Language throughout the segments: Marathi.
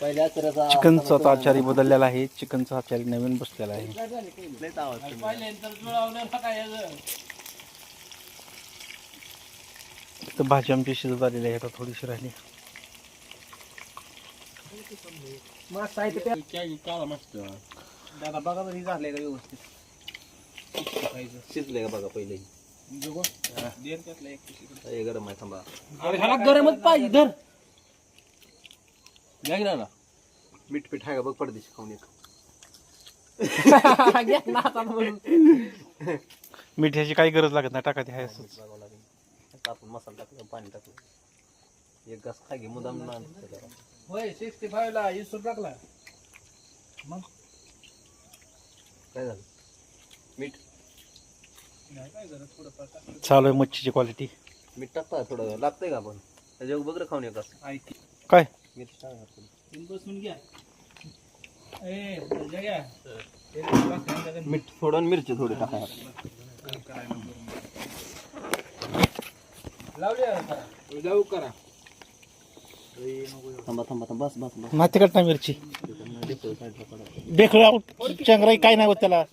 चिकनचा आता आचारी बदललेला आहे. चिकनचा आचारी नवीन बसलेला आहे. तर भाजी आमची शिजत आलेली आहे. आता थोडीशी राहिली. दादा बघा बरं झालंय का व्यवस्थित शिजले का बघा पहिले गरम आहे थांबा ह्याला गरमच पाहिजे धर घ्या ना मीठ पीठ आहे का बघ पडदेशी खाऊन एक मिठाची काही गरज लागत नाही. टाका ते आहे असंच. आपण मसाला टाकला पाणी टाकलं एक घास खाय घे मुदाम ना होय 65 ला 20 रुपये टाकला मग काय झालं मीठ चालू आहे मच्छीची क्वालिटी. मीठ टाकता थोडं लागतंय का आपण त्याच्यावर बघ रे खाऊन एक घास काय मीठ टाका बसून घ्या घ्या मीठ थोडं मिरची थोडी टाका लावली जाऊ करा थांबा थांबा थांबा बस बस बस माती कट नाही मिरची बेखळा चंगराई काय नाही होत त्याला.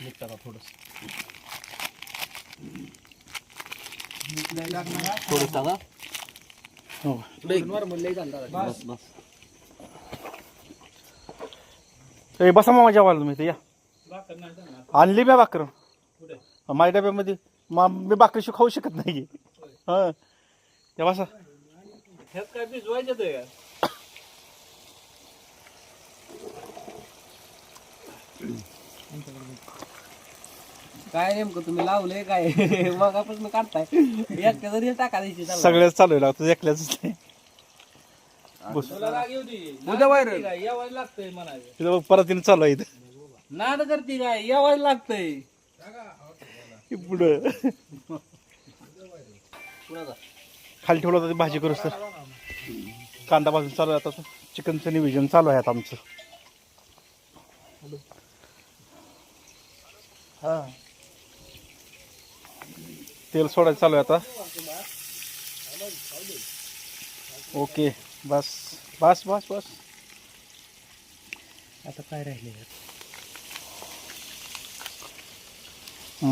मीठ टाका थोडंसं थोडं टाका हो. बस बस ए, बसा मामा जेवायला तुम्ही इथे या. आणली मी भाकर माझ्या डब्यामध्ये. मी भाकरीशी खाऊ शकत नाही. हा या बसा. ह्यात काय भिजवायचं ते काय नेमकं तुम्ही लावलंय काय मग आपण काढताय एक जरी टाका द्यायची सगळ्याच चालू आहे. तुझं एकल्याच नाही. उद्या बाहेर यावायला लागतंय म्हणाले तिथं परत तिने चालू आहे इथं. नाद करते काय यावायला लागतंय पुढं खाली ठेवलं होतं. भाजी करूच तर कांदा भाजून चालू आहे. आता चिकनचं नियोजन चालू आहे आता आमचं. हा तेल सोडायचं चालू आहे आता. ओके बस बस बस बस. आता काय राहिले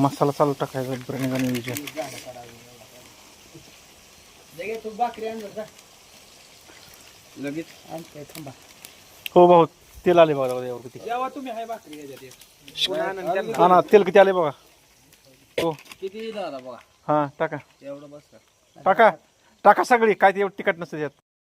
मसाला चालू टाकायचा. बिर्याणीचा नियोजन तू भाकरी आण लगेच आणते थांबा. हो भाऊ तेल आले बघा यावर किती. जेव्हा तुम्ही हाय भाकरी हा ना तेल किती आले बघा. हो किती दादा बघा हा टाका एवढं बस टाका टाका सगळी. काय ते एवढं तिखट नसतं त्यात.